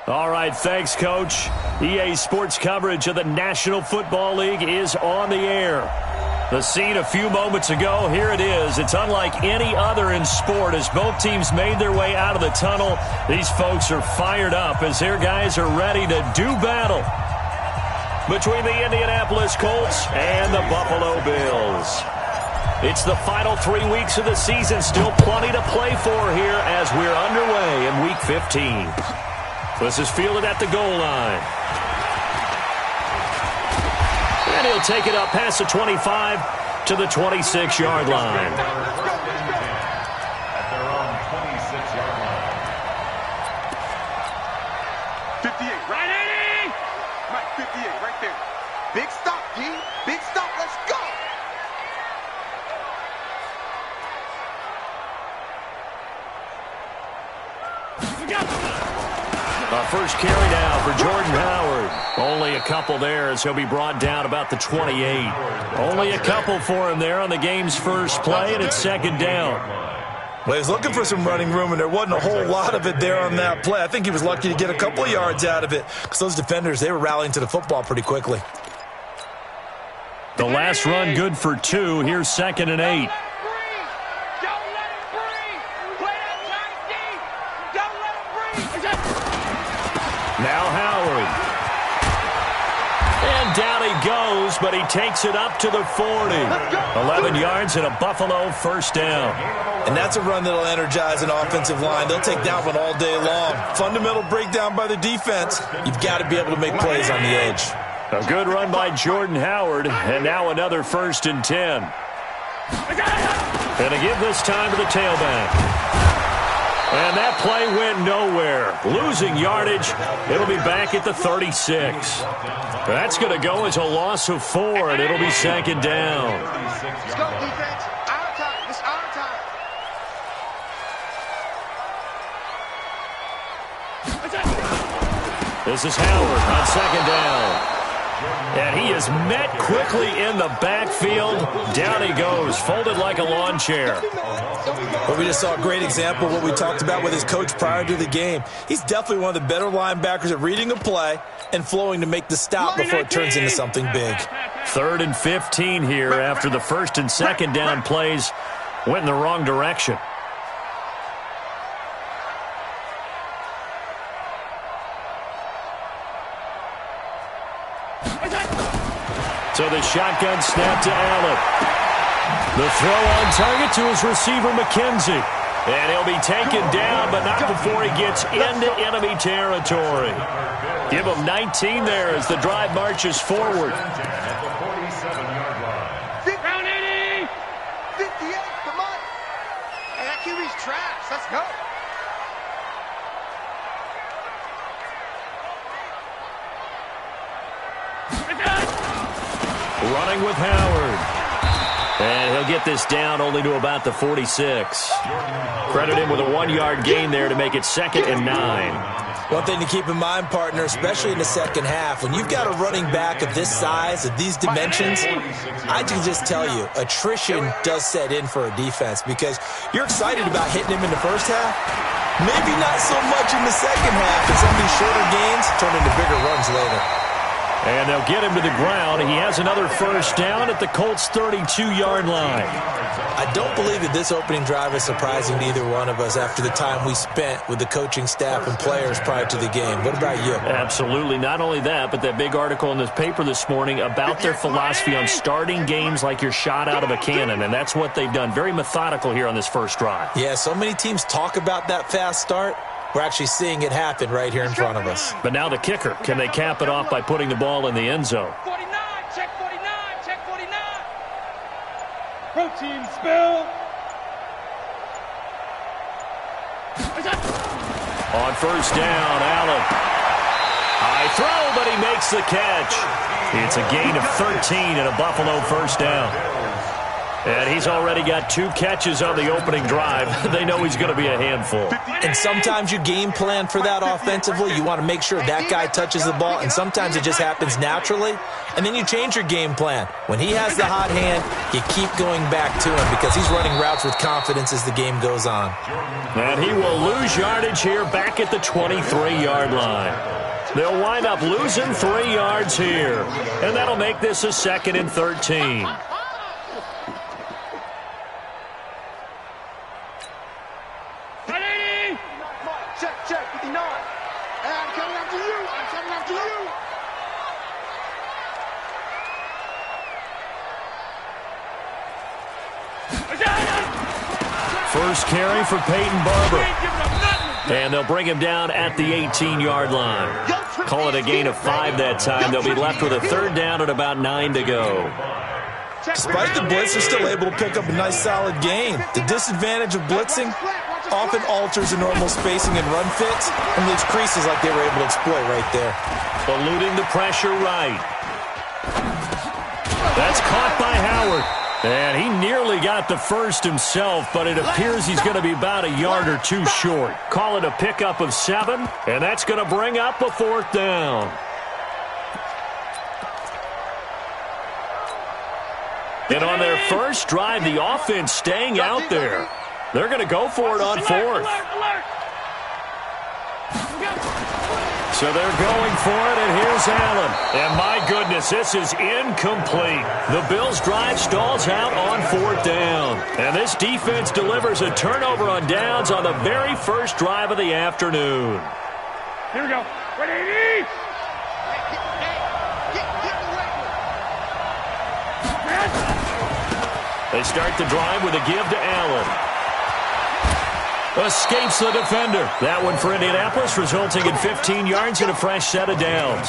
All right, thanks, Coach. EA Sports coverage of the National Football League is on the air. The scene a few moments ago, here it is. It's unlike any other in sport as both teams made their way out of the tunnel. These folks are fired up as their guys are ready to do battle between the Indianapolis Colts and the Buffalo Bills. It's the final 3 weeks of the season. Still plenty to play for here as we're underway in Week 15. This is fielded at the goal line. And he'll take it up past the 25 to the 26-yard line. At their own 26-yard line. 58, right? Right, 58, right there. Big stop, D. Big stop. Let's go. First carry now for Jordan Howard. Only a couple there as he'll be brought down about the 28. Only a couple for him there on the game's first play, and it's second down. Well, he was looking for some running room, and there wasn't a whole lot of it there on that play. I think he was lucky to get a couple of yards out of it because those defenders, they were rallying to the football pretty quickly. The last run good for 2. Here's 2nd and 8. Now Howard. And down he goes, but he takes it up to the 40. 11 yards and a Buffalo first down. And that's a run that'll energize an offensive line. They'll take that one all day long. Fundamental breakdown by the defense. You've got to be able to make plays on the edge. A good run by Jordan Howard, and now another 1st and 10. And to give this time to the tailback. And that play went nowhere. Losing yardage. It'll be back at the 36. That's going to go as a loss of 4, and it'll be 2nd down. Let's go, defense. Our time. It's our time. This is Howard on 2nd down. And he is met quickly in the backfield. Down he goes, folded like a lawn chair. But we just saw a great example of what we talked about with his coach prior to the game. He's definitely one of the better linebackers at reading a play and flowing to make the stop before it turns into something big. 3rd and 15 here after the 1st and 2nd down plays went in the wrong direction. So the shotgun snap to Allen. The throw on target to his receiver, McKenzie. And he'll be taken down, but not before he gets into enemy territory. Give him 19 there as the drive marches forward. At the 47-yard line. Round 80! 58, come on. Hey, that QB's trash. Let's go. Running with Howard. And he'll get this down only to about the 46. Credit him with a 1-yard gain there to make it 2nd and 9. One thing to keep in mind, partner, especially in the second half, when you've got a running back of this size, of these dimensions, I can just tell you, attrition does set in for a defense because you're excited about hitting him in the first half. Maybe not so much in the second half, and some of these shorter gains turn into bigger runs later. And they'll get him to the ground. He has another first down at the Colts' 32-yard line. I don't believe that this opening drive is surprising to either one of us after the time we spent with the coaching staff and players prior to the game. What about you? Absolutely. Not only that, but that big article in this paper this morning about their philosophy on starting games like you're shot out of a cannon, and that's what they've done. Very methodical here on this first drive. Yeah, so many teams talk about that fast start. We're actually seeing it happen right here in front of us. But now the kicker. Can they cap it off by putting the ball in the end zone? 49, check 49, check 49. Protein spill. On first down, Allen. High throw, but he makes the catch. It's a gain of 13 and a Buffalo first down. And he's already got 2 catches on the opening drive. They know he's going to be a handful. And sometimes you game plan for that offensively. You want to make sure that guy touches the ball, and sometimes it just happens naturally. And then you change your game plan. When he has the hot hand, you keep going back to him because he's running routes with confidence as the game goes on. And he will lose yardage here back at the 23-yard line. They'll wind up losing 3 yards here. And that'll make this a 2nd and 13. Check, 59. And I'm coming after you. I'm coming after you. First carry for Peyton Barber. And they'll bring him down at the 18-yard line. Call it a gain of 5 that time. They'll be left with a 3rd down and about 9 to go. Despite the blitz, they're still able to pick up a nice, solid gain. The disadvantage of blitzing often alters the normal spacing and run fits and leaves creases like they were able to exploit right there. Eluding the pressure right. That's caught by Howard. And he nearly got the first himself, but it appears he's going to be about a yard or 2 short. Call it a pickup of 7, and that's going to bring up a 4th down. And on their first drive, the offense staying out there. They're going to go for it on 4th. So they're going for it, and here's Allen. And my goodness, this is incomplete. The Bills' drive stalls out on 4th down. And this defense delivers a turnover on downs on the very first drive of the afternoon. Here we go. Ready? They start the drive with a give to Allen. Escapes the defender. That one for Indianapolis, resulting in 15 yards and a fresh set of downs.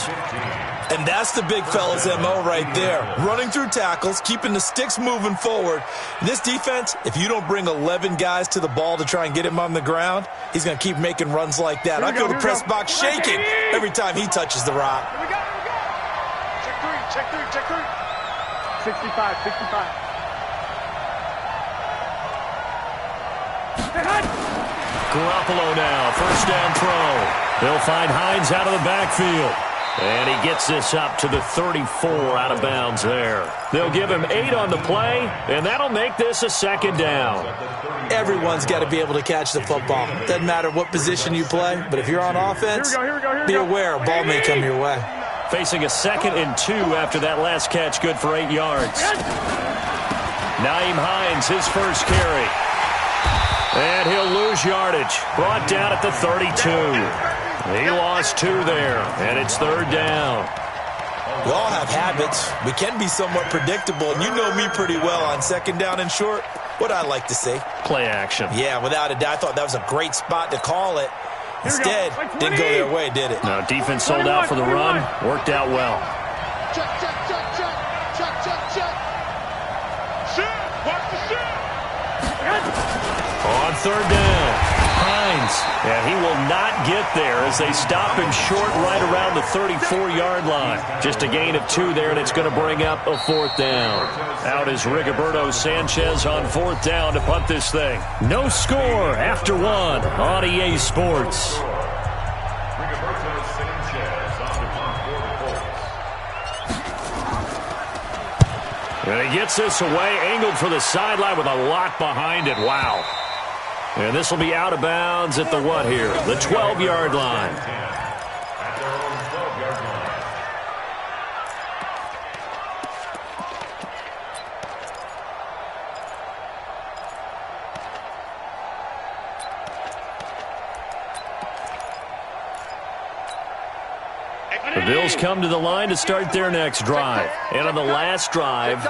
And that's the big fella's MO right there. Running through tackles, keeping the sticks moving forward. This defense, if you don't bring 11 guys to the ball to try and get him on the ground, he's going to keep making runs like that. I feel the press box shaking every time he touches the rock. Here we go. Check 3. 65. Garoppolo now, first down throw. They'll find Hines out of the backfield. And he gets this up to the 34 out of bounds there. They'll give him 8 on the play, and that'll make this a 2nd down. Everyone's got to be able to catch the football. Doesn't matter what position you play, but if you're on offense, be aware a ball may come your way. Facing a 2nd and 2 after that last catch, good for 8 yards. Nyheim Hines, his first carry. And he'll lose yardage. Brought down at the 32. He lost 2 there, and it's 3rd down. We all have habits. We can be somewhat predictable, and you know me pretty well on 2nd down and short. What I like to see. Play action. Yeah, without a doubt. I thought that was a great spot to call it. Instead, didn't go their way, did it? No, defense sold out for the run. Worked out well. Check. Watch the shoot. On 3rd down, Hines. And he will not get there as they stop him short right around the 34-yard line. Just a gain of 2 there, and it's going to bring up a 4th down. Out is Rigoberto Sanchez on 4th down to punt this thing. No score after 1 on EA Sports. Rigoberto Sanchez on the punt for the Colts. And he gets this away, angled for the sideline with a lot behind it. Wow. And this will be out of bounds at the what here? The 12-yard line. At their own 12-yard line. The Bills come to the line to start their next drive. And on the last drive,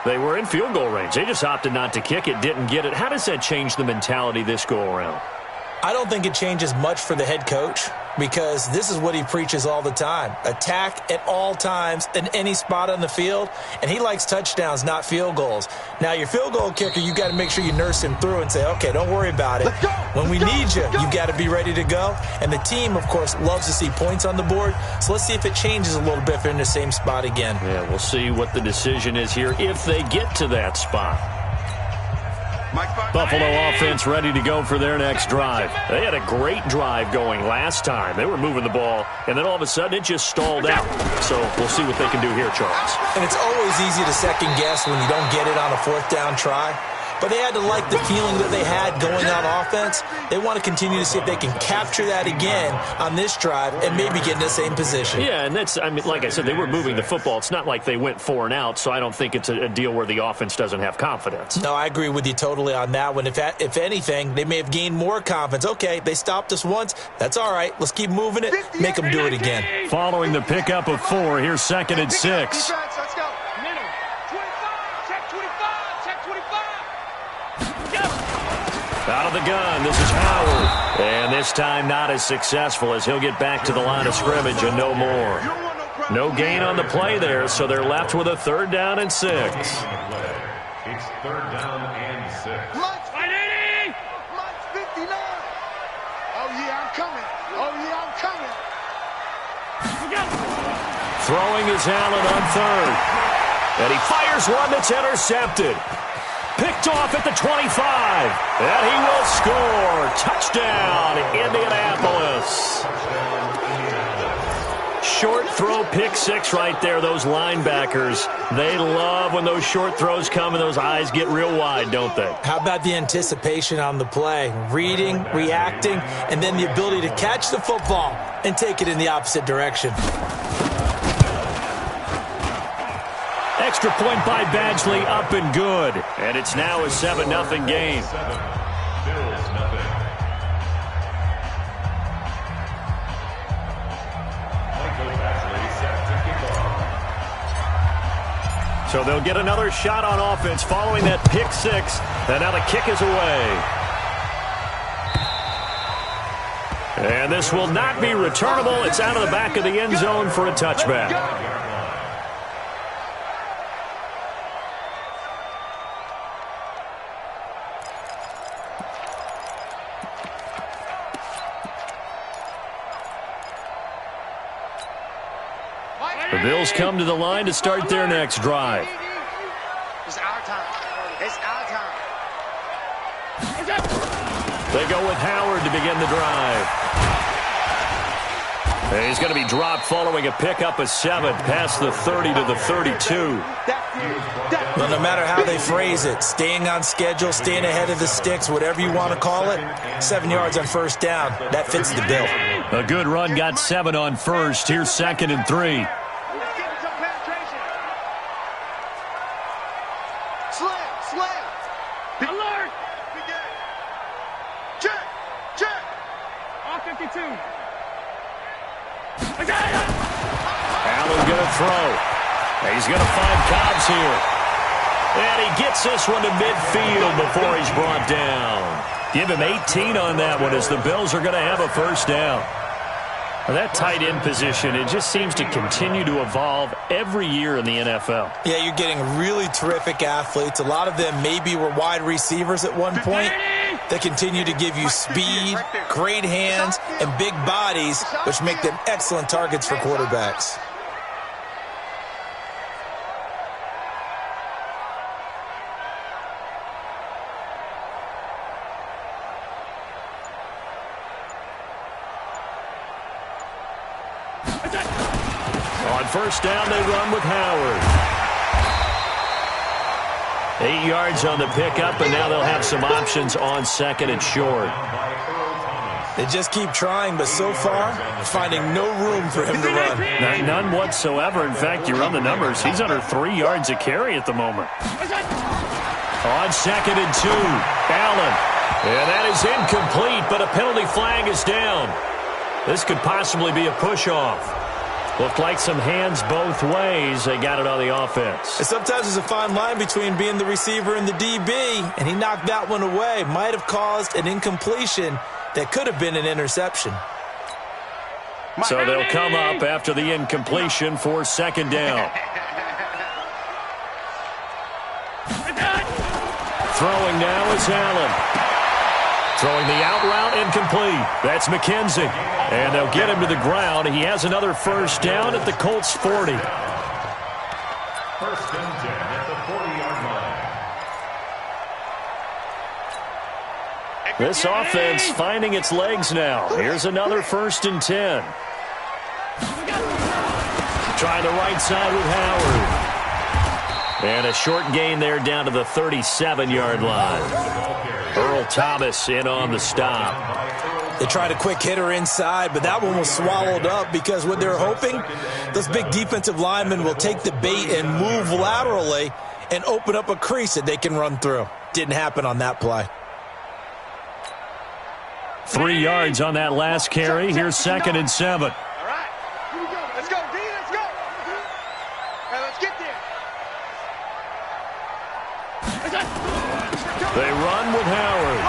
they were in field goal range. They just opted not to kick it, didn't get it. How does that change the mentality this go-around? I don't think it changes much for the head coach because this is what he preaches all the time. Attack at all times in any spot on the field, and he likes touchdowns, not field goals. Now, your field goal kicker, you got to make sure you nurse him through and say, okay, don't worry about it. When we need you, you've got to be ready to go. And the team, of course, loves to see points on the board. So let's see if it changes a little bit if they're in the same spot again. Yeah, we'll see what the decision is here if they get to that spot. Buffalo offense ready to go for their next drive. They had a great drive going last time. They were moving the ball, and then all of a sudden it just stalled out. So we'll see what they can do here, Charles. And it's always easy to second guess when you don't get it on a fourth down try. But they had to like the feeling that they had going on offense. They want to continue to see if they can capture that again on this drive and maybe get in the same position. Yeah, and that's, I mean, like I said, they were moving the football. It's not like they went 4 and out, so I don't think it's a deal where the offense doesn't have confidence. No, I agree with you totally on that one. If anything, they may have gained more confidence. Okay, they stopped us once. That's all right. Let's keep moving it. Make them do it again. Following the pickup of 4, here's 2nd and 6. Let's go. 25. Check 25. Check 25. Out of the gun, this is Howard. And this time not as successful as he'll get back to the line of scrimmage and no more. No gain on the play there, so they're left with a 3rd down and 6. It's 3rd down and 6. Lunch 59. Oh, yeah, I'm coming. Oh, yeah, I'm coming. Throwing is Allen on 3rd. And he fires one that's intercepted. Picked off at the 25. And he will score. Touchdown, Indianapolis. Short throw, pick 6 right there. Those linebackers, they love when those short throws come and those eyes get real wide, don't they? How about the anticipation on the play? Reading, reacting, and then the ability to catch the football and take it in the opposite direction. Extra point by Badgley, up and good. And it's now a 7-0 game. 7, Bills nothing. Michael Badgley set to kick off. So they'll get another shot on offense following that pick 6. And now the kick is away. And this will not be returnable. It's out of the back of the end zone for a touchback. The Bills come to the line to start their next drive. It's our time. It's our time. They go with Howard to begin the drive. And he's going to be dropped following a pickup of 7 past the 30 to the 32. Well, no matter how they phrase it, staying on schedule, staying ahead of the sticks, whatever you want to call it, 7 yards on 1st down, that fits the bill. A good run got 7 on 1st. Here's 2nd and 3. Alert! Check! Check! On 52. Allen's going to throw. He's going to find Cobbs here. And he gets this one to midfield before he's brought down. Give him 18 on that one as the Bills are going to have a 1st down. That tight end position, it just seems to continue to evolve every year in the NFL. Yeah, you're getting really terrific athletes. A lot of them maybe were wide receivers at one point. They continue to give you speed, great hands, and big bodies, which make them excellent targets for quarterbacks. On 1st down, they run with Howard. 8 yards on the pickup, and now they'll have some options on 2nd and short. They just keep trying, but so far, finding no room for him to run. None whatsoever. In fact, you run the numbers. He's under 3 yards a carry at the moment. On 2nd and 2, Allen. And that is incomplete, but a penalty flag is down. This could possibly be a push-off. Looked like some hands both ways. They got it on the offense. And sometimes there's a fine line between being the receiver and the DB, and he knocked that one away. Might have caused an incompletion that could have been an interception. So they'll come up after the incompletion for 2nd down. Throwing now is Allen. Throwing the out route incomplete. That's McKenzie. And they'll get him to the ground. He has another 1st down at the Colts 40. 1st and 10 at the 40-yard line. This offense finding its legs now. Here's another 1st and 10. Trying the right side with Howard. And a short gain there down to the 37-yard line. Earl Thomas in on the stop. They tried a quick hitter inside, but that one was swallowed up because what they're hoping, those big defensive linemen will take the bait and move laterally and open up a crease that they can run through. Didn't happen on that play. 3 yards on that last carry. Here's 2nd and 7. All right. Here we go. Let's go, D. Let's go. Hey, let's get there. They run with Howard.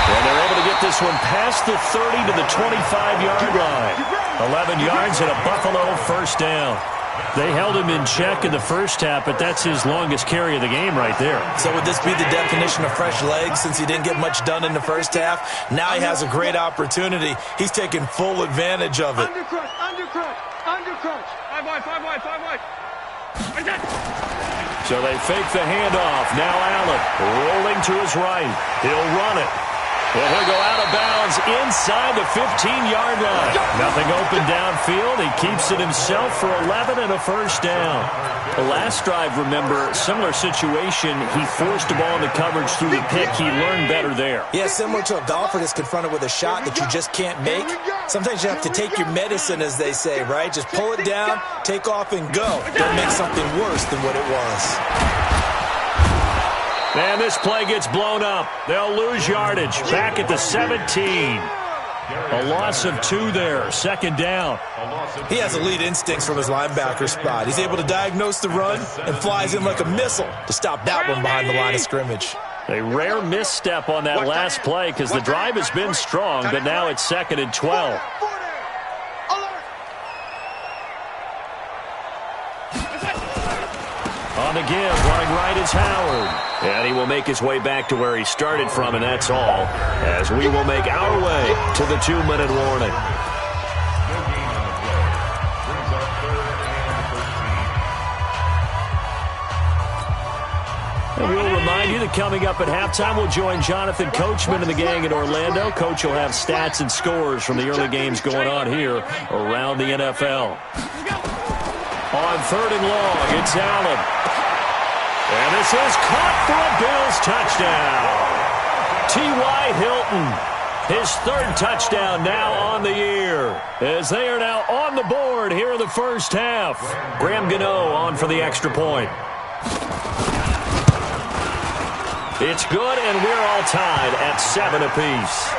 And they're able to get this one past the 30 to the 25-yard line. 11 yards and a Buffalo 1st down. They held him in check in the first half, but that's his longest carry of the game right there. So would this be the definition of fresh legs since he didn't get much done in the first half? Now he has a great opportunity. He's taking full advantage of it. Undercrush, undercrush, undercrush. 5 wide, 5 wide, 5 wide. So they fake the handoff. Now Allen rolling to his right. He'll run it. And he'll go out of bounds inside the 15-yard line. Nothing open downfield. He keeps it himself for 11 and a 1st down. The last drive, remember, similar situation. He forced the ball into coverage through the pick. He learned better there. Yeah, similar to a golfer that's confronted with a shot that you just can't make. Sometimes you have to take your medicine, as they say, right? Just pull it down, take off, and go. Don't make something worse than what it was. And this play gets blown up. They'll lose yardage. Back at the 17. A loss of 2 there. 2nd down. He has elite instincts from his linebacker spot. He's able to diagnose the run and flies in like a missile to stop that one behind the line of scrimmage. A rare misstep on that last play because the drive has been strong, but now it's 2nd and 12. On the give, running right is Howard. And he will make his way back to where he started from, and that's all, as we will make our way to the 2-minute warning. And we'll remind you that coming up at halftime, we'll join Jonathan Coachman and the gang in Orlando. Coach will have stats and scores from the early games going on here around the NFL. On 3rd and long, it's Allen. And this is caught for a Bills touchdown. T.Y. Hilton, his 3rd touchdown now on the year, as they are now on the board here in the first half. Graham Gano on for the extra point. It's good, and we're all tied at 7 apiece.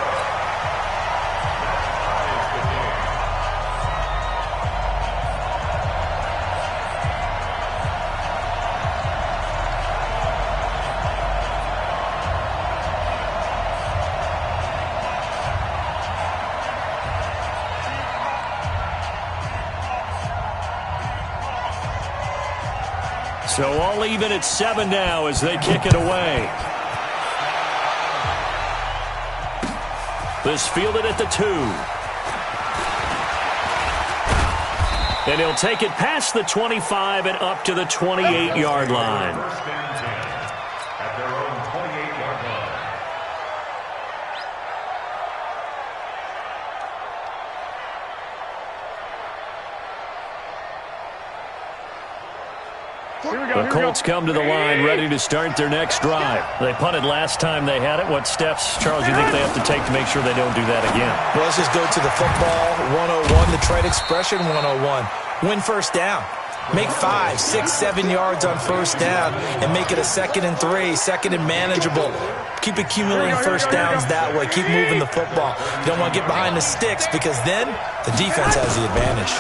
So all even at 7 now as they kick it away. This fielded at the 2. And he'll take it past the 25 and up to the 28-yard line. At their own 28-yard line. The Colts come to the line ready to start their next drive. They punted last time they had it. What steps, Charles, do you think they have to take to make sure they don't do that again? Well, let's just go to the football 101, the trade expression 101. Win 1st down. Make 5, 6, 7 yards on 1st down and make it a 2nd and 3, 2nd and manageable. Keep accumulating 1st downs that way. Keep moving the football. You don't want to get behind the sticks because then the defense has the advantage.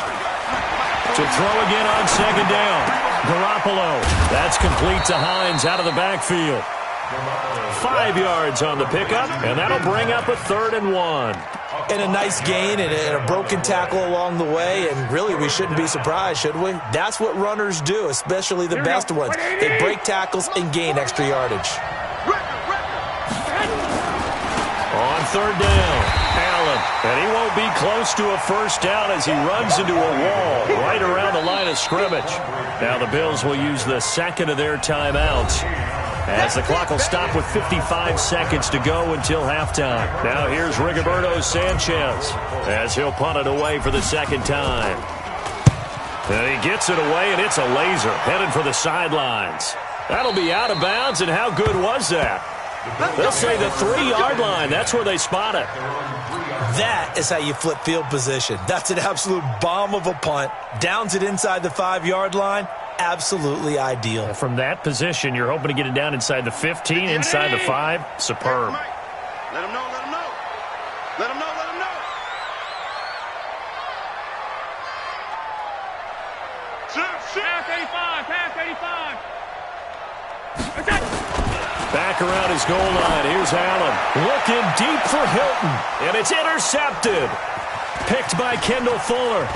To throw again on 2nd down. Garoppolo. That's complete to Hines out of the backfield. 5 yards on the pickup, and that'll bring up a 3rd and 1. And a nice gain and a broken tackle along the way, and really we shouldn't be surprised, should we? That's what runners do, especially the best ones. They break tackles and gain extra yardage. On 3rd down, Allen, and he won't be close to a 1st down as he runs into a wall right around the line of scrimmage. Now the Bills will use the 2nd of their timeouts. as the clock will stop with 55 seconds to go until halftime. Now here's Rigoberto Sanchez as he'll punt it away for the second time. And he gets it away, and it's a laser headed for the sidelines. That'll be out of bounds, and how good was that? They'll say the 3-yard line. That's where they spot it. That is how you flip field position. That's an absolute bomb of a punt. Downs it inside the 5-yard line. Absolutely ideal. From that position, you're hoping to get it down inside the 15, inside the 5. Superb. Let him know, let him know. Let him know, let him know. Pass 85, pass 85. Back around his goal line. Here's Allen. Looking deep for Hilton. And it's intercepted. Picked by Kendall Fuller.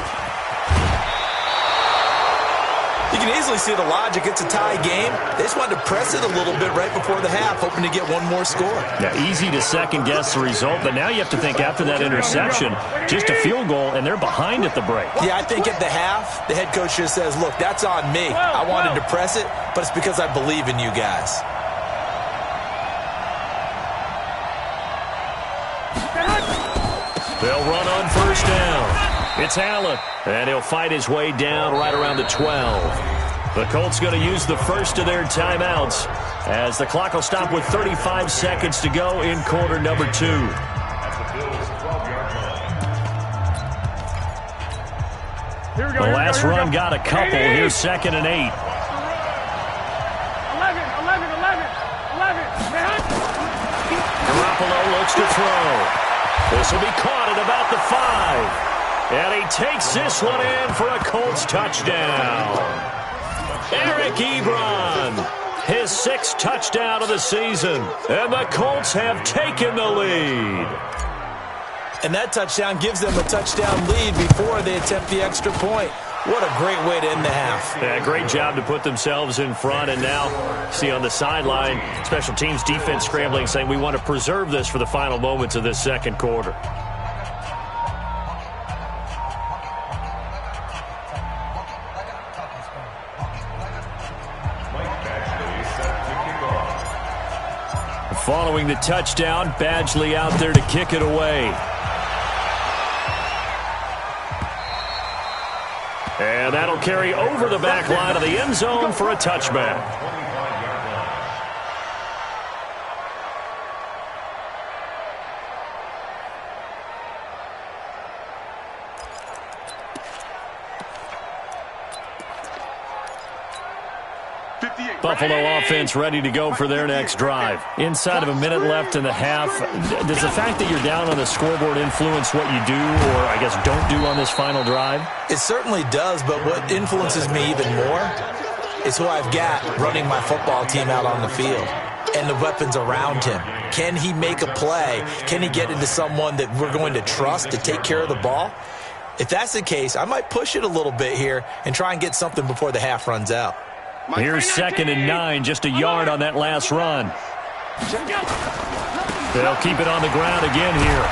You can easily see the logic. It's a tie game. They just wanted to press it a little bit right before the half, hoping to get one more score. Yeah, easy to second-guess the result, but now you have to think after that interception, just a field goal, and they're behind at the break. Yeah, I think at the half, the head coach just says, look, that's on me. I wanted to press it, but it's because I believe in you guys. They'll run on first down. It's Allen, and he'll fight his way down right around the 12. The Colts going to use the first of their timeouts as the clock will stop with 35 seconds to go in quarter number 2. The last run got a couple. Here's 2nd and 8. 11. Garoppolo looks to throw. This will be caught at about the 5. And he takes this one in for a Colts touchdown. Eric Ebron, his 6th touchdown of the season. And the Colts have taken the lead. And that touchdown gives them a touchdown lead before they attempt the extra point. What a great way to end the half. Yeah, great job to put themselves in front. And now, see on the sideline, special teams defense scrambling, saying we want to preserve this for the final moments of this second quarter. Following the touchdown, Badgley out there to kick it away. And that'll carry over the back line of the end zone for a touchback. Buffalo offense ready to go for their next drive. Inside of a minute left in the half, does the fact that you're down on the scoreboard influence what you do or, I guess, don't do on this final drive? It certainly does, but what influences me even more is who I've got running my football team out on the field and the weapons around him. Can he make a play? Can he get into someone that we're going to trust to take care of the ball? If that's the case, I might push it a little bit here and try and get something before the half runs out. Here's 2nd and 9, just a yard on that last run. They'll keep it on the ground again here.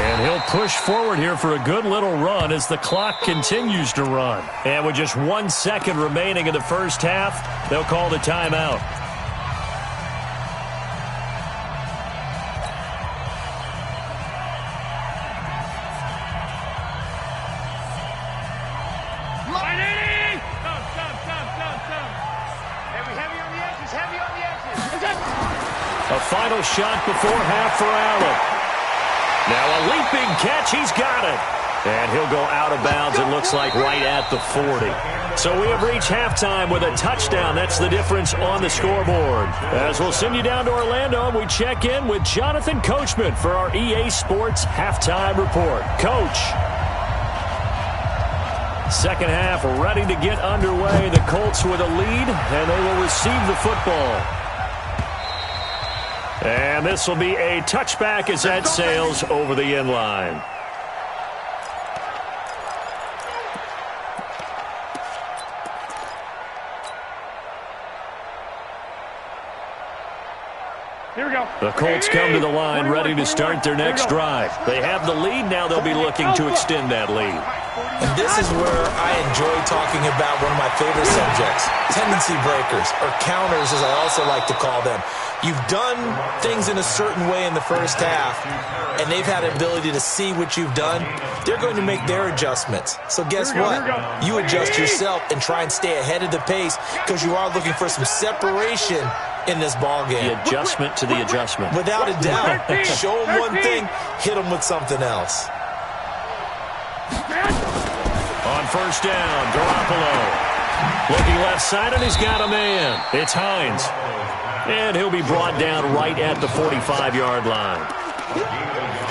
And he'll push forward here for a good little run as the clock continues to run. And with just 1 second remaining in the first half, they'll call the timeout. A final shot before half for Allen. Now a leaping catch. He's got it. And he'll go out of bounds, it looks like, right at the 40. So we have reached halftime with a touchdown. That's the difference on the scoreboard. As we'll send you down to Orlando, we check in with Jonathan Coachman for our EA Sports Halftime Report. Coach. Second half ready to get underway. The Colts with a lead, and they will receive the football. And this will be a touchback as that sails over the end line. Here we go. The Colts come to the line ready to start their next drive. They have the lead. Now they'll be looking to extend that lead. And this is where I enjoy talking about one of my favorite subjects, tendency breakers, or counters as I also like to call them. You've done things in a certain way in the first half, and they've had an ability to see what you've done. They're going to make their adjustments. So guess what? You adjust yourself and try and stay ahead of the pace because you are looking for some separation in this ball game. The adjustment to the adjustment. Without a doubt. Show them one thing, hit them with something else. On first down, Garoppolo. Looking left side, and he's got a man. It's Hines. And he'll be brought down right at the 45-yard line.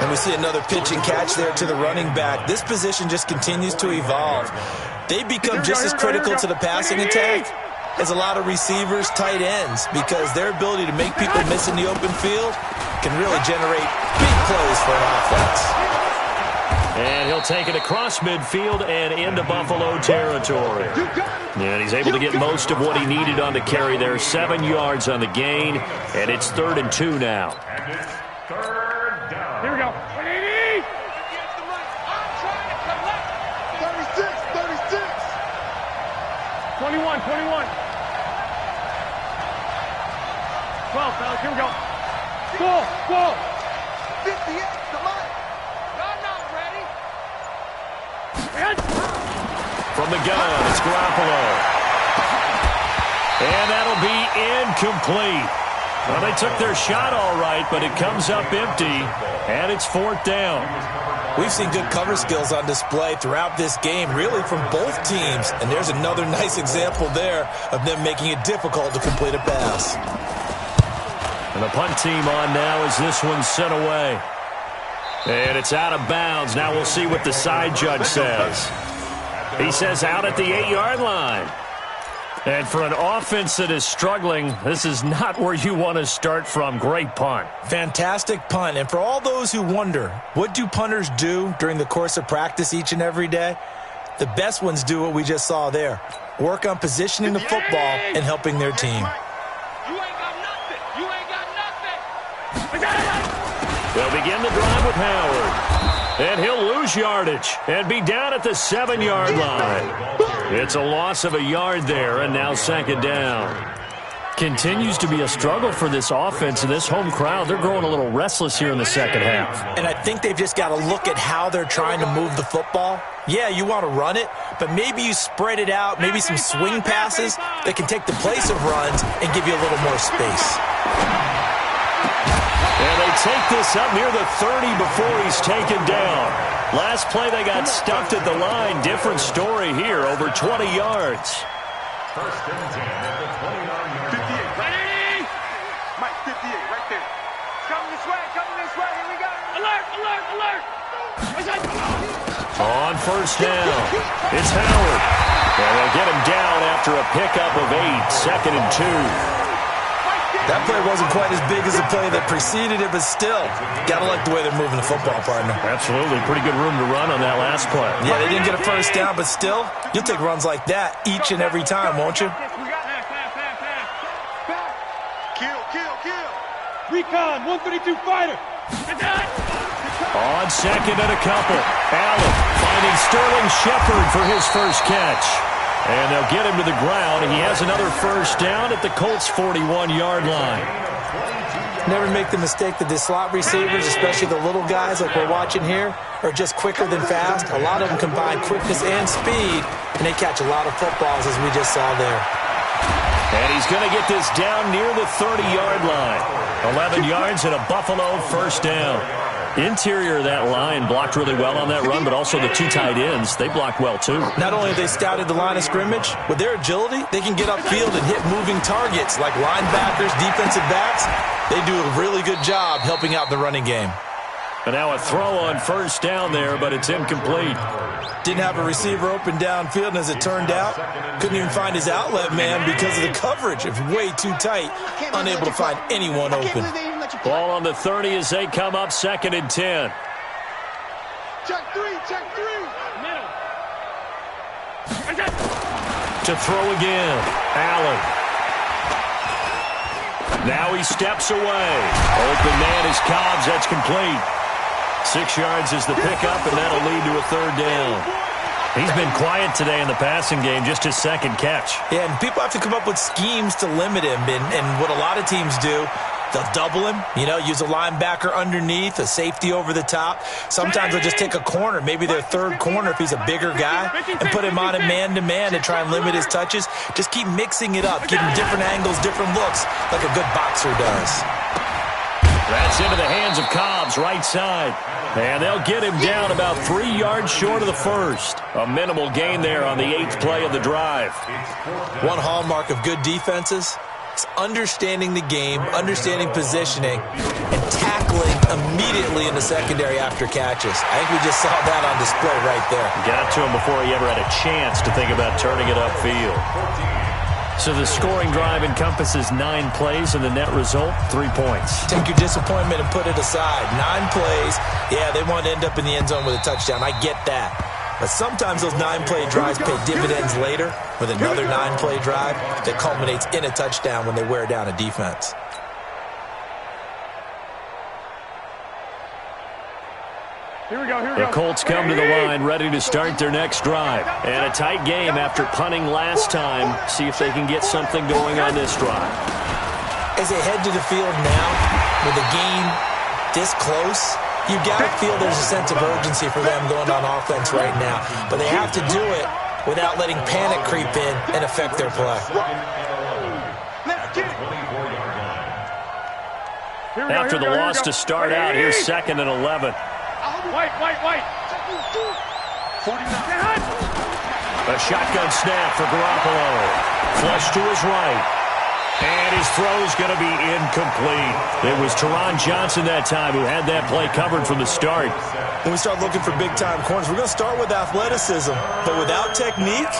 And we see another pitch and catch there to the running back. This position just continues to evolve. They become just as critical to the passing attack as a lot of receivers, tight ends, because their ability to make people miss in the open field can really generate big plays for an offense. And he'll take it across midfield and into Buffalo territory. And he's able to get most of what he needed on the carry there. 7 yards on the gain, and it's 3rd and 2 now. Third down. Here we go. 36. 21. 12, fellas, here we go. Ball. 58, come on. From the gun, it's Garoppolo. And that'll be incomplete. Well, they took their shot all right, but it comes up empty, and it's 4th down. We've seen good cover skills on display throughout this game, really from both teams. And there's another nice example there of them making it difficult to complete a pass. And the punt team on now as this one's sent away. And it's out of bounds. Now we'll see what the side judge says. He says out at the 8-yard line. And for an offense that is struggling, this is not where you want to start from. Great punt. Fantastic punt. And for all those who wonder, what do punters do during the course of practice each and every day? The best ones do what we just saw there. Work on positioning the football and helping their team. They'll begin the drive with Howard. And he'll lose yardage and be down at the 7-yard line. It's a loss of a yard there, and now 2nd down. Continues to be a struggle for this offense and this home crowd. They're growing a little restless here in the second half. And I think they've just got to look at how they're trying to move the football. Yeah, you want to run it, but maybe you spread it out, maybe some swing passes that can take the place of runs and give you a little more space. And they take this up near the 30 before he's taken down. Last play, they got stuffed at the line. Different story here, over 20 yards. First and 10 at the 29-yard 58, ready? Mike, 58, right there. Coming this way. Here we go. Alert. On first down, it's Howard. And they'll get him down after a pickup of 8, 2nd and 2. That play wasn't quite as big as the play that preceded it, but still, got to like the way they're moving the football, partner. Absolutely. Pretty good room to run on that last play. Yeah, they didn't get a first down, but still, you'll take runs like that each and every time, won't you? Kill. Recon, 132 fighter. On 2nd and a couple. Allen finding Sterling Shepard for his first catch. And they'll get him to the ground. He has another first down at the Colts' 41-yard line. Never make the mistake that the slot receivers, especially the little guys like we're watching here, are just quicker than fast. A lot of them combine quickness and speed, and they catch a lot of footballs, as we just saw there. And he's going to get this down near the 30-yard line. 11 yards and a Buffalo first down. Interior of that line blocked really well on that run, but also the 2 tight ends, they blocked well too. Not only have they scouted the line of scrimmage, with their agility, they can get upfield and hit moving targets like linebackers, defensive backs. They do a really good job helping out the running game. And now a throw on first down there, but it's incomplete. Didn't have a receiver open downfield, and as it turned out, couldn't even find his outlet man because of the coverage. It's way too tight, unable to find anyone open. Ball on the 30 as they come up 2nd and 10. Check three. Middle. To throw again, Allen. Now he steps away. Open man is Cobbs. That's complete. 6 yards is the pickup, and that'll lead to a 3rd down. He's been quiet today in the passing game, just his second catch. Yeah, and people have to come up with schemes to limit him. And what a lot of teams do, they'll double him, use a linebacker underneath, a safety over the top. Sometimes they'll just take a corner, maybe their third corner if he's a bigger guy, and put him on a man-to-man to try and limit his touches. Just keep mixing it up, give him different angles, different looks, like a good boxer does. That's into the hands of Cobbs, right side. And they'll get him down about 3 yards short of the first. A minimal gain there on the 8th play of the drive. One hallmark of good defenses is understanding the game, understanding positioning, and tackling immediately in the secondary after catches. I think we just saw that on display right there. Got to him before he ever had a chance to think about turning it upfield. So the scoring drive encompasses 9 plays, and the net result, 3 points. Take your disappointment and put it aside. 9 plays. Yeah, they want to end up in the end zone with a touchdown. I get that. But sometimes those 9-play drives pay dividends later with another 9-play drive that culminates in a touchdown when they wear down a defense. Here we go. The Colts come to the line, ready to start their next drive. And a tight game after punting last time. See if they can get something going on this drive. As they head to the field now, with the game this close, you got to feel there's a sense of urgency for them going on offense right now. But they have to do it without letting panic creep in and affect their play. After the loss to start out, here's 2nd and 11. White. A shotgun snap for Garoppolo. Flush to his right. And his throw's going to be incomplete. It was Teron Johnson that time who had that play covered from the start. When we start looking for big-time corners, we're going to start with athleticism. But without technique,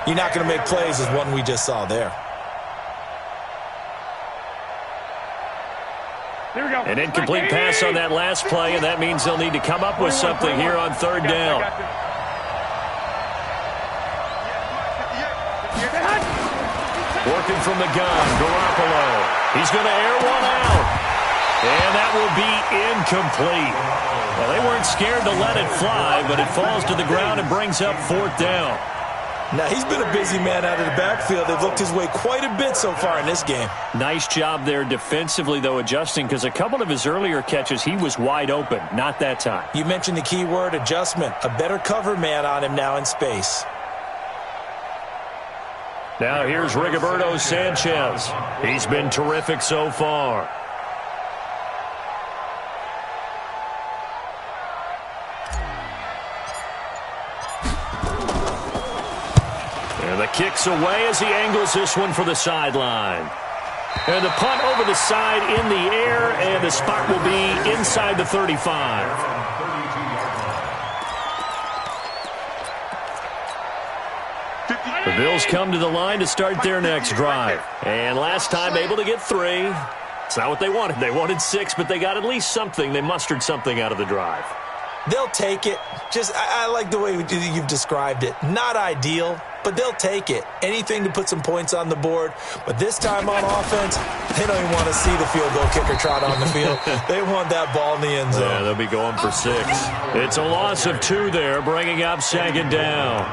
you're not going to make plays as one we just saw there. Here we go. An incomplete pass on that last play, and that means they'll need to come up with something here on 3rd down. Working from the gun, Garoppolo. He's going to air one out. And that will be incomplete. Well, they weren't scared to let it fly, but it falls to the ground and brings up 4th down. Now, he's been a busy man out of the backfield. They've looked his way quite a bit so far in this game. Nice job there defensively, though, adjusting, because a couple of his earlier catches, he was wide open. Not that time. You mentioned the key word, adjustment. A better cover man on him now in space. Now here's Rigoberto Sanchez. He's been terrific so far. And the kick's away as he angles this one for the sideline. And the punt over the side in the air, and the spot will be inside the 35. The Bills come to the line to start their next drive. And last time able to get 3. It's not what they wanted. They wanted 6, but they got at least something. They mustered something out of the drive. They'll take it. I like the way you've described it. Not ideal, but they'll take it. Anything to put some points on the board. But this time on offense, they don't even want to see the field goal kicker trot on the field. They want that ball in the end zone. Yeah, they'll be going for 6. It's a loss of 2 there, bringing up 2nd down.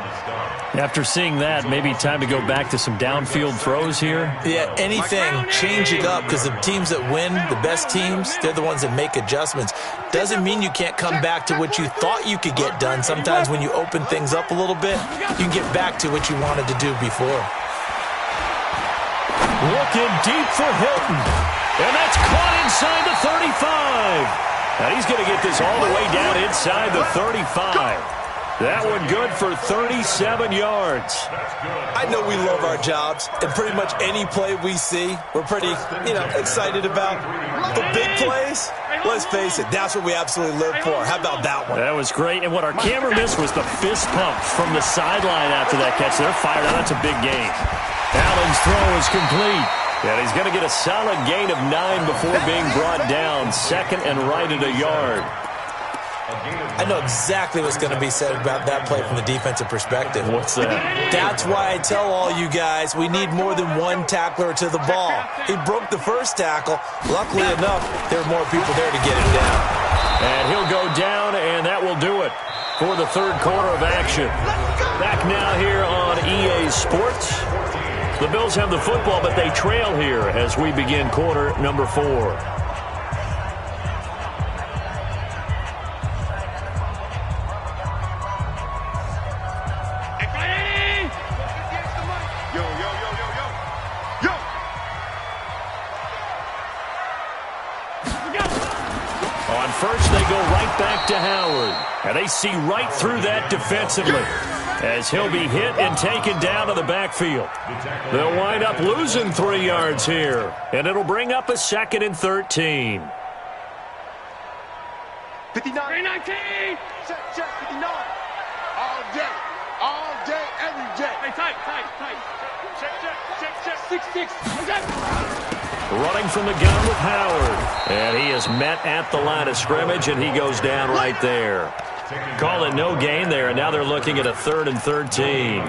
After seeing that, maybe time to go back to some downfield throws here. Yeah, anything. Change it up, because the teams that win, the best teams, they're the ones that make adjustments. Doesn't mean you can't come back to what you thought you could get done. Sometimes when you open things up a little bit, you can get back to what you wanted to do before. Looking deep for Hilton. And that's caught inside the 35. Now he's going to get this all the way down inside the 35. That one good for 37 yards. I know we love our jobs, and pretty much any play we see, we're pretty, excited about. The big plays, let's face it, that's what we absolutely live for. How about that one? That was great, and what our camera missed was the fist pump from the sideline after that catch. They're fired out. That's a big gain. Allen's throw is complete. And he's going to get a solid gain of 9 before being brought down. 2nd and right at a yard. I know exactly what's going to be said about that play from the defensive perspective. What's that? That's why I tell all you guys we need more than one tackler to the ball. He broke the first tackle. Luckily enough, there are more people there to get him down. And he'll go down, and that will do it. for the third quarter of action. Back now here on EA Sports. The Bills have the football, but they trail here as we begin quarter number 4. First, they go right back to Howard. And they see right through that defensively as he'll be hit and taken down to the backfield. They'll wind up losing 3 yards here, and it'll bring up a 2nd and 13. 59. 319. Check, 59. All day, every day. Hey, tight. Check. 6-6. Running from the gun with Howard. And he is met at the line of scrimmage, and he goes down right there. Call it no gain there, and now they're looking at a 3rd and 13.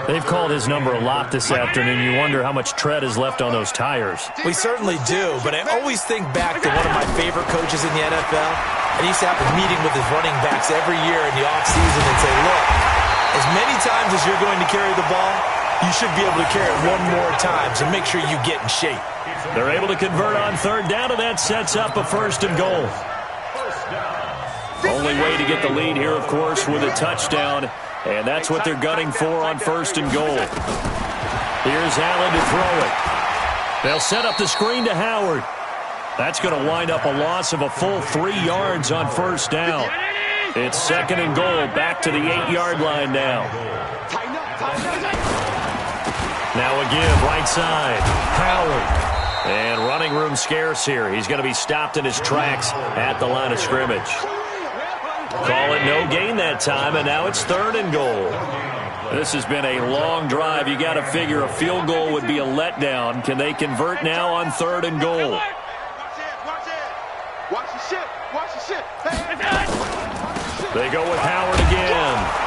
They've called his number a lot this afternoon. You wonder how much tread is left on those tires. We certainly do, but I always think back to one of my favorite coaches in the NFL. And he used to have a meeting with his running backs every year in the offseason and say, look, as many times as you're going to carry the ball, you should be able to carry it one more time, so make sure you get in shape. They're able to convert on 3rd down, and that sets up a 1st and goal. Only way to get the lead here, of course, with a touchdown, and that's what they're gunning for on 1st and goal. Here's Allen to throw it. They'll set up the screen to Howard. That's going to wind up a loss of a full 3 yards on 1st down. It's 2nd and goal, back to the 8-yard line now. Now again, right side, Howard. And running room scarce here. He's going to be stopped in his tracks at the line of scrimmage. Call it no gain that time, and now it's 3rd and goal. This has been a long drive. You got to figure a field goal would be a letdown. Can they convert now on 3rd and goal? Watch the shit. They go with Howard again.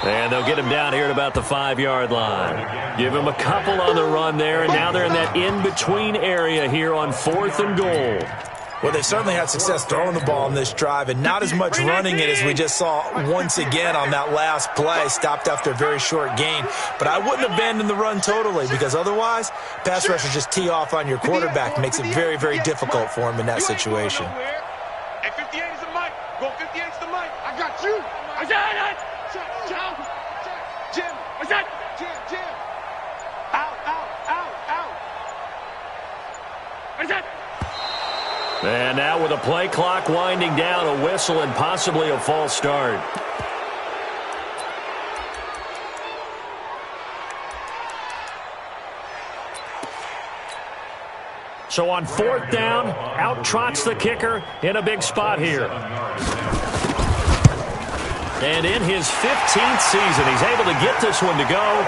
And they'll get him down here at about the 5-yard line. Give him a couple on the run there, and now they're in that in-between area here on 4th and goal. Well, they certainly had success throwing the ball in this drive, and not as much running it as we just saw once again on that last play. Stopped after a very short gain. But I wouldn't abandon the run totally, because otherwise, pass rushers just tee off on your quarterback. Makes it very, very difficult for him in that situation. Hey, 58 is the mic. Go 58 is the mic. I got you. I got it. Jim. What's that? Jim. Out. What is that? And now with a play clock winding down, a whistle and possibly a false start. So on 4th down, out trots the kicker in a big spot here. And in his 15th season, he's able to get this one to go.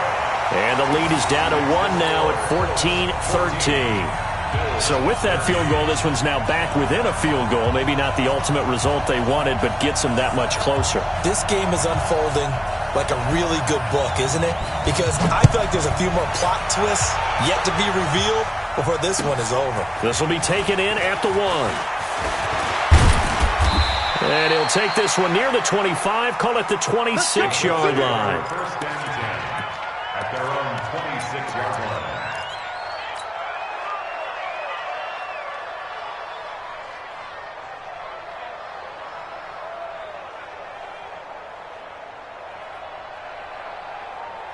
And the lead is down to 1 now at 14-13. So with that field goal, this one's now back within a field goal. Maybe not the ultimate result they wanted, but gets them that much closer. This game is unfolding like a really good book, isn't it? Because I feel like there's a few more plot twists yet to be revealed before this one is over. This will be taken in at the 1. And he'll take this one near the 25, call it the 26-yard line. First down and 10 at their own 26-yard line.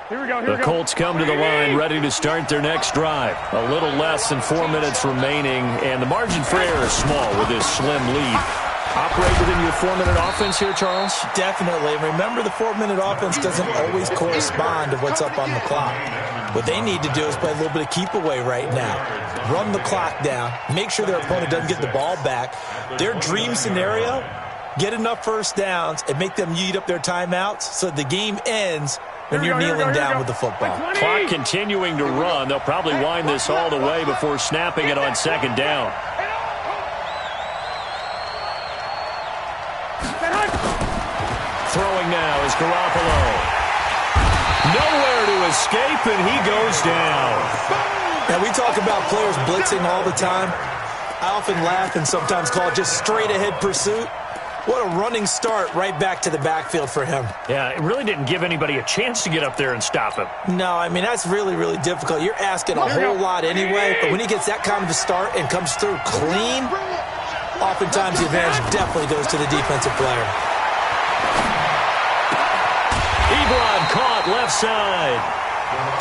The Colts come to the line ready to start their next drive. A little less than 4 minutes remaining, and the margin for error is small with this slim lead. Operate within your 4-minute offense here, Charles? Definitely. Remember, the 4-minute offense doesn't always correspond to what's up on the clock. What they need to do is play a little bit of keep away right now. Run the clock down. Make sure their opponent doesn't get the ball back. Their dream scenario, get enough first downs and make them eat up their timeouts so the game ends when you're kneeling down with the football. Clock continuing to run. They'll probably wind this all the way before snapping it on 2nd down. Throwing now is Garoppolo. Nowhere to escape, and he goes down. Now, we talk about players blitzing all the time. I often laugh and sometimes call it just straight-ahead pursuit. What a running start right back to the backfield for him. Yeah, it really didn't give anybody a chance to get up there and stop him. No, I mean, that's really, really difficult. You're asking a whole lot anyway, but when he gets that kind of a start and comes through clean, oftentimes the advantage definitely goes to the defensive player. Ebron caught left side.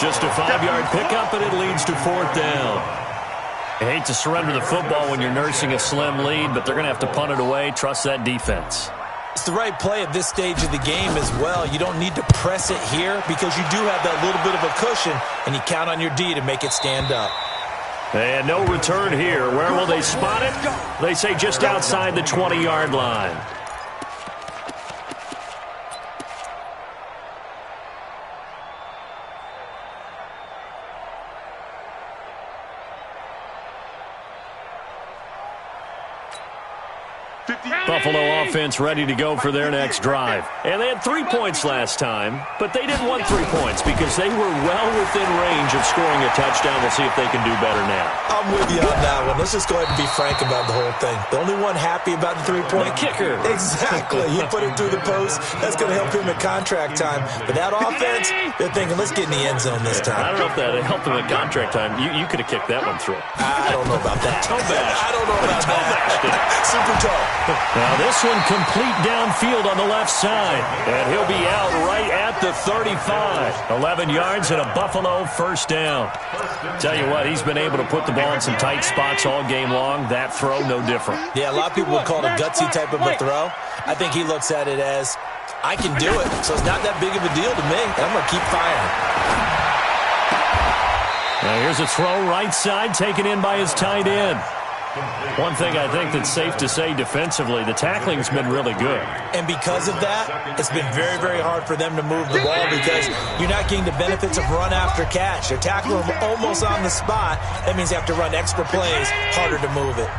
Just a 5-yard pickup, and it leads to 4th down. I hate to surrender the football when you're nursing a slim lead, but they're going to have to punt it away. Trust that defense. It's the right play at this stage of the game as well. You don't need to press it here because you do have that little bit of a cushion, and you count on your D to make it stand up. And no return here. Where will they spot it? They say just outside the 20-yard line. Buffalo offense ready to go for their next drive. And they had 3 points last time, but they didn't want 3 points because they were well within range of scoring a touchdown. We'll see if they can do better now. I'm with you on that one. Let's just go ahead and be frank about the whole thing. The only one happy about the 3-point kicker. Exactly. He put it through the post. That's going to help him at contract time. But that offense, they're thinking, let's get in the end zone this time. I don't know if that helped him at contract time. You could have kicked that one through. I don't know about that. Toe bash. I don't know about that. Super toe. Now this one complete downfield on the left side. And he'll be out right at the 35. 11 yards and a Buffalo first down. Tell you what, he's been able to put the ball in some tight spots all game long. That throw, no different. Yeah, a lot of people would call it a gutsy type of a throw. I think he looks at it as, I can do it, so it's not that big of a deal to me. I'm going to keep firing. Now here's a throw right side taken in by his tight end. One thing I think that's safe to say defensively, the tackling's been really good. And because of that, it's been very, very hard for them to move the ball because you're not getting the benefits of run after catch. They're tackling them almost on the spot. That means they have to run extra plays, harder to move it.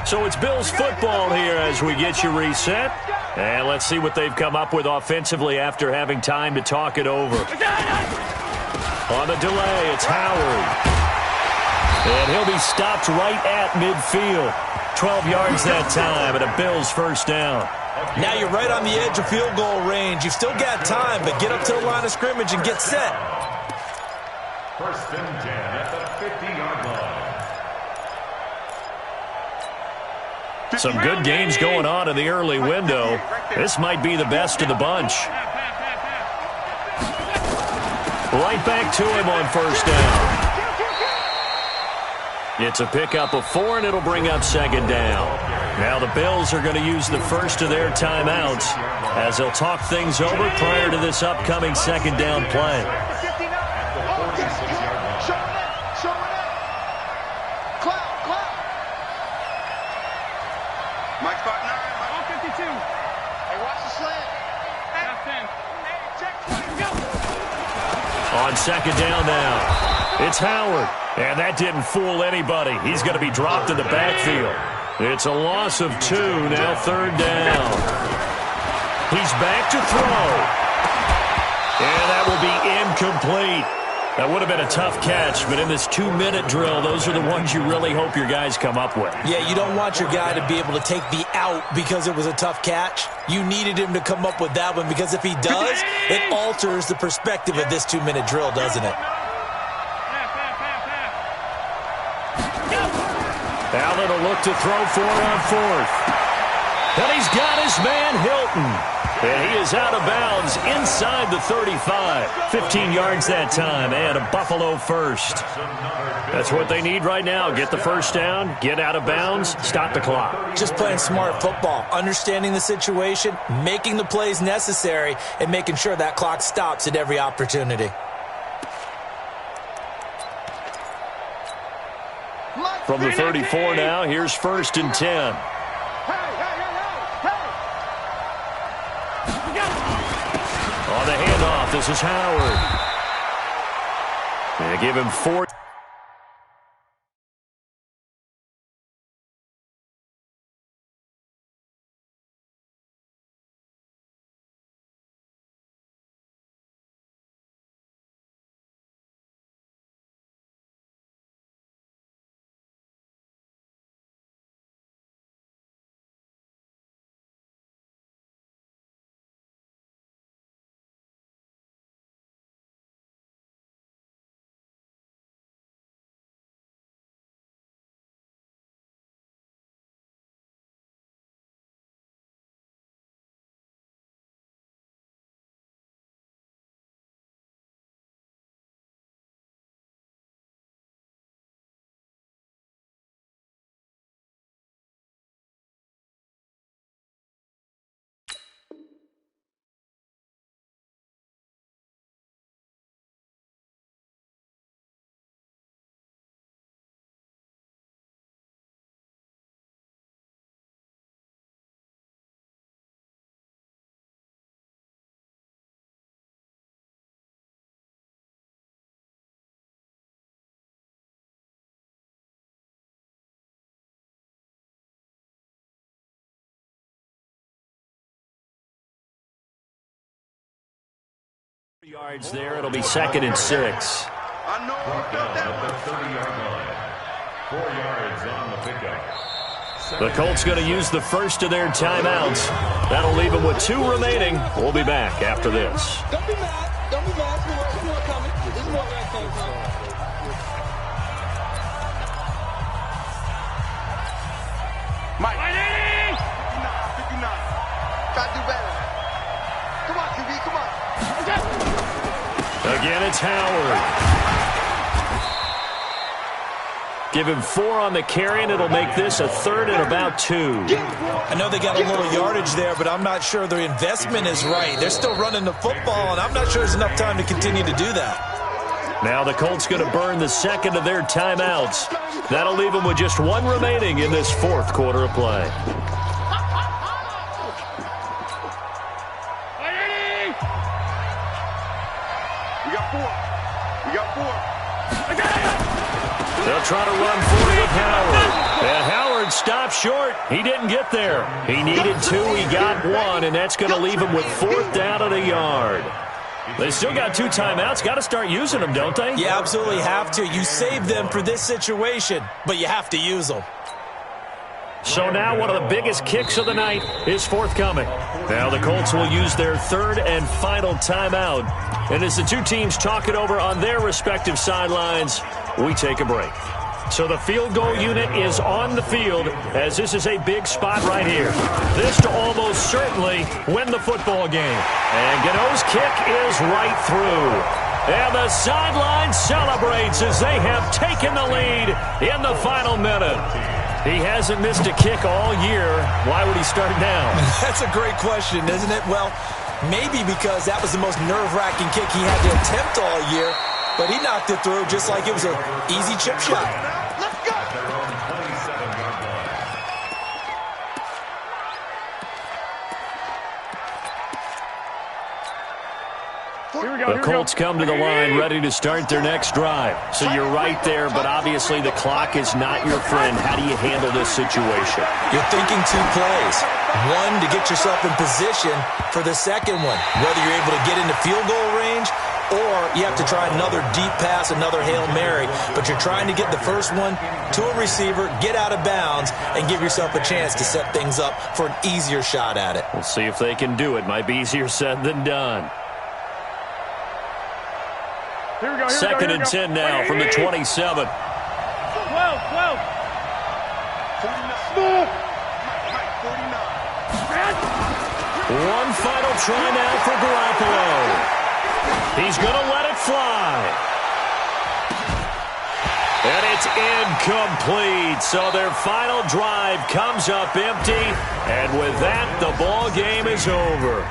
So it's Bills football here as we get you reset. And let's see what they've come up with offensively after having time to talk it over. On the delay, it's Howard. And he'll be stopped right at midfield. 12 yards that time and a Bills first down. Now you're right on the edge of field goal range. You've still got time, but get up to the line of scrimmage and get set. First and 10 at the 50-yard line. Some good games going on in the early window. This might be the best of the bunch. Right back to him on first down. It's a pickup of 4, and it'll bring up second down. Now the Bills are going to use the first of their timeouts as they'll talk things over prior to this upcoming second down play. Mike spot 9. 52. Hey, watch the slant. On second down now, it's Howard. And that didn't fool anybody. He's going to be dropped in the backfield. It's a loss of 2, now third down. He's back to throw. And that will be incomplete. That would have been a tough catch, but in this 2-minute drill, those are the ones you really hope your guys come up with. Yeah, you don't want your guy to be able to take the out because it was a tough catch. You needed him to come up with that one because if he does, it alters the perspective of this 2-minute drill, doesn't it? Allen will look to throw for it on 4th. And he's got his man Hilton. And he is out of bounds inside the 35. 15 yards that time and a Buffalo first. That's what they need right now. Get the first down, get out of bounds, stop the clock. Just playing smart football, understanding the situation, making the plays necessary, and making sure that clock stops at every opportunity. From the 34 now, here's first and 10. On the handoff, this is Howard. They give him 4. Yards there. It'll be 2nd and 6. I know you felt that At the one. 30-yard line. 4 yards on the pickup. The Colts going to use the first of their timeouts. That'll leave them with 2 remaining. We'll be back after this. Don't be mad. Don't be mad. There's more coming. There's more coming. Mike. 59. Try to do better. Come on, QB. Come on. Again, it's Howard. Give him 4 on the carry, and it'll make this a 3rd and about 2. I know they got a little yardage there, but I'm not sure their investment is right. They're still running the football, and I'm not sure there's enough time to continue to do that. Now the Colts going to burn the 2nd of their timeouts. That'll leave them with just 1 remaining in this 4th quarter of play. We got 4. We got 4. They'll try to run for it with Howard. And Howard stopped short. He didn't get there. He needed 2. He got 1, and that's going to leave him with 4th down and a yard. They still got 2 timeouts. Got to start using them, don't they? You absolutely have to. You save them for this situation, but you have to use them. So now one of the biggest kicks of the night is forthcoming. Now the Colts will use their 3rd and final timeout. And as the 2 teams talk it over on their respective sidelines, we take a break. So the field goal unit is on the field as this is a big spot right here. This to almost certainly win the football game. And Gano's kick is right through. And the sideline celebrates as they have taken the lead in the final minute. He hasn't missed a kick all year. Why would he start now? That's a great question, isn't it? Well, maybe because that was the most nerve-wracking kick he had to attempt all year, but he knocked it through just like it was an easy chip shot. Let's go. Their own 27-yard line. The Colts come to the line ready to start their next drive. So you're right there, but obviously the clock is not your friend. How do you handle this situation? You're thinking 2 plays. 1 to get yourself in position for the second one, whether you're able to get into field goal range or you have to try another deep pass, another Hail Mary. But you're trying to get the first one to a receiver, get out of bounds, and give yourself a chance to set things up for an easier shot at it. We'll see if they can do it. Might be easier said than done. 2nd and 10 now from the 27. 12. One final try now for Garoppolo. He's going to let it fly. And it's incomplete. So their final drive comes up empty. And with that, the ball game is over.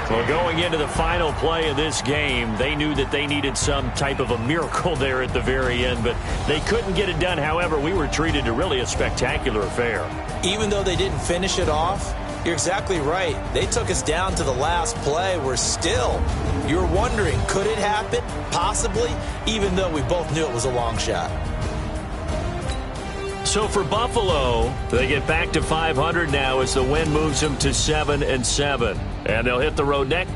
Well, going into the final play of this game, they knew that they needed some type of a miracle there at the very end, but they couldn't get it done. However, we were treated to really a spectacular affair. Even though they didn't finish it off, you're exactly right. They took us down to the last play. We're still, you're wondering, could it happen? Possibly, even though we both knew it was a long shot. So for Buffalo, they get back to 500 now as the win moves them to 7-7. And they'll hit the road next.